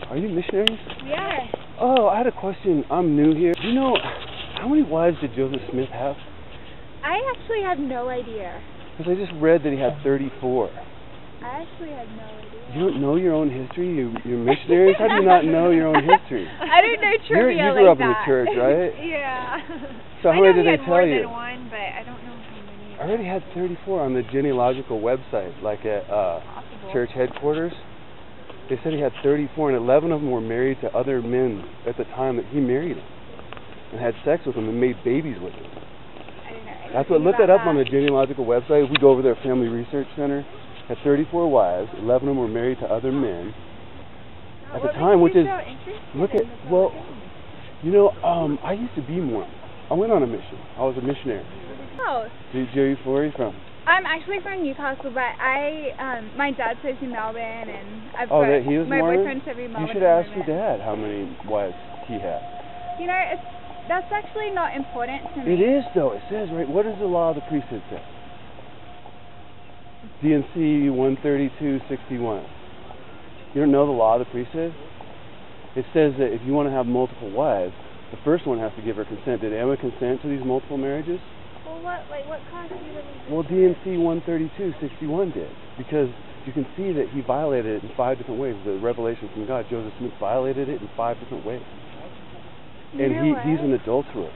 Are you missionaries? Yeah. Oh, I had a question. I'm new here. Do you know how many wives did Joseph Smith have? I actually have no idea. Because I just read that he had 34. I actually had no idea. You don't know your own history? You're missionaries? How do you not know your own history? I don't know trivia you grew like up in the church, right? Yeah. So how many did they tell I you? know he had more than one, but I don't know how many. I already had 34 on the genealogical website, like at church headquarters. They said he had 34, and 11 of them were married to other men at the time that he married them, and had sex with them and made babies with them. I don't know. That's what. Look that up on the genealogical website. If we go over there, Family Research Center, had 34 wives. 11 of them were married to other men at the time, which is look at well, you know, I used to be Mormon. I went on a mission. I was a missionary. Oh. Where are you from? I'm actually from Newcastle, but my dad lives in Melbourne, and I've got he was my Mormon? boyfriend's every Melbourne. You should ask your dad how many wives he had. You know, that's actually not important to me. It is, though. It says, right, what does the law of the priesthood say? D&C 132:61. You don't know the law of the priesthood? It says that if you want to have multiple wives, the first one has to give her consent. Did Emma consent to these multiple marriages? Well, what class do you live in? Well, D&C 132:61 did, because you can see that he violated it in 5 different ways. The revelation from God, Joseph Smith violated it in 5 different ways. And he's an adulterer.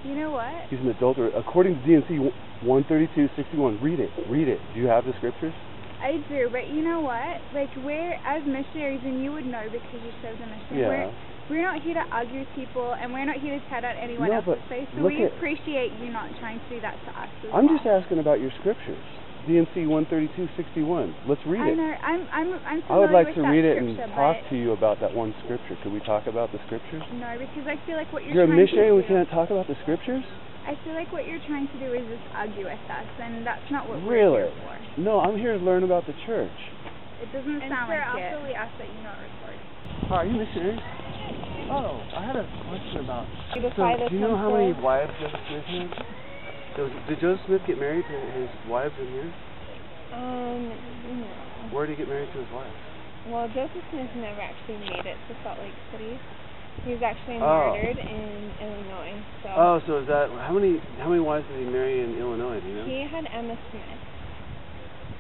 You know what? He's an adulterer. According to D&C 132:61, read it. Do you have the scriptures? I do, but you know what? Like, we're, as missionaries, and you would know because you served a mission, we're not here to argue with people, and we're not here to tear out anyone else's face, so we appreciate you not trying to do that to us as I'm just asking about your scriptures. D&C 132:61. Let's read it. I know. I'm familiar I would like with to that read it and scripture, talk to you about that one scripture. Could we talk about the scriptures? No, because I feel like what you're a trying missionary to and we can't talk about the scriptures? I feel like what you're trying to do is just argue with us, and that's not what we're here for. No, I'm here to learn about the church. It doesn't sound like it. Also, we ask that you not record. Are you missionaries? Oh, I had a question about. Do you know how many wives Joseph Smith had? Did Joseph Smith get married to his wives in here? No. Where did he get married to his wives? Well, Joseph Smith never actually made it to Salt Lake City. He was actually murdered in Illinois. So is that how many wives did he marry in Illinois? Do you know? He had Emma Smith.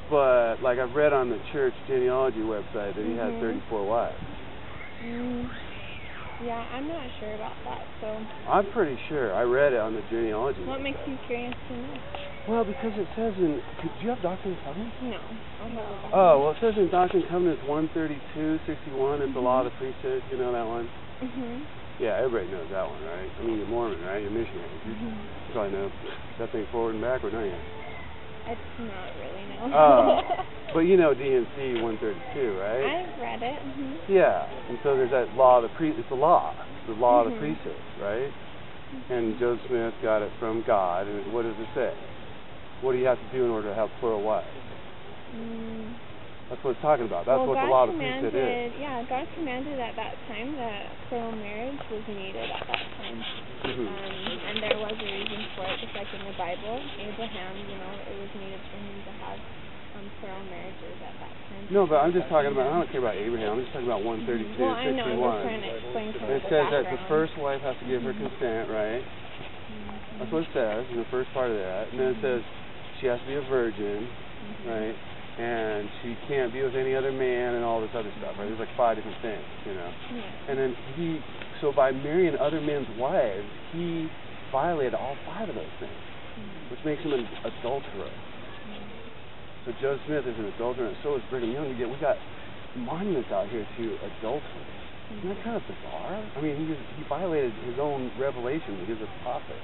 But like I've read on the church genealogy website that he had 34 wives. Yeah, I'm not sure about that. So I'm pretty sure. I read it on the genealogy. What makes you curious to know? Well, because it says in. Do you have Doctrine and Covenants? No. Well, it says in Doctrine and Covenants 132:61. It's the law of the priesthood. You know that one? Yeah, everybody knows that one, right? I mean, you're Mormon, right? You're missionary. You probably know that thing forward and backward, don't you? It's not really, no. But you know D&C 132, right? I've read it. Yeah, and so there's that law of the priest. It's the law of the priesthood, right? And Joseph Smith got it from God. And what does it say? What do you have to do in order to have plural wives? That's what it's talking about. That's what the law of the priesthood is. Yeah, God commanded at that time that plural marriage was needed at that time. And there was a reason for it, just like in the Bible. Abraham, it was needed for him to have plural marriages at that time. No, but I'm just talking about, I don't care about Abraham. I'm just talking about 132:61. Well, I know, I'm just trying to explain to you it says that the first wife has to give her consent, right? That's what it says in the first part of that. And then it says she has to be a virgin, right? And she can't be with any other man and all this other stuff, right? There's like 5 different things, And then so by marrying other men's wives, he violated all 5 of those things, which makes him an adulterer. So Joseph Smith is an adulterer, and so is Brigham Young. Yet we got monuments out here to adultery. Isn't that kind of bizarre? I mean, he violated his own revelation. He was a prophet.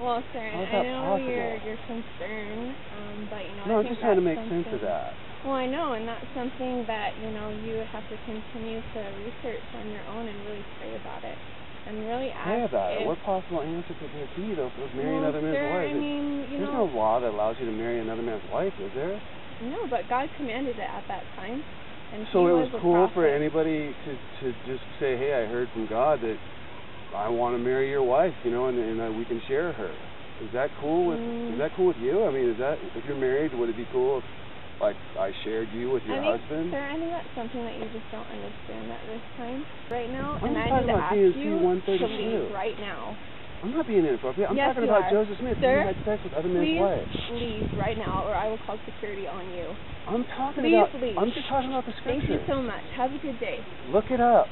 Well, sir, I know you're concerned, but No, I'm just trying to make sense of that. Well, I know, and that's something that you would have to continue to research on your own and really pray about it, and really ask. Pray about it. What possible answer could there be though for marrying another man's wife? I mean, there's no law that allows you to marry another man's wife, is there? No, but God commanded it at that time, and so it was cool prophet. for anybody to just say, "Hey, I heard from God that I want to marry your wife, and we can share her." Is that cool with you? I mean, if you're married, would it be cool if like I shared you with your husband. Sir, I think that's something that you just don't understand at this time, right now. I'm and I talking need to about ask you 132. to leave right now. I'm not being inappropriate. I'm yes, talking about Joseph Smith. Sir, who had sex with other men's wives. Please leave right now, or I will call security on you. I'm talking Please about. leave. I'm just talking about the scripture. Thank you so much. Have a good day. Look it up.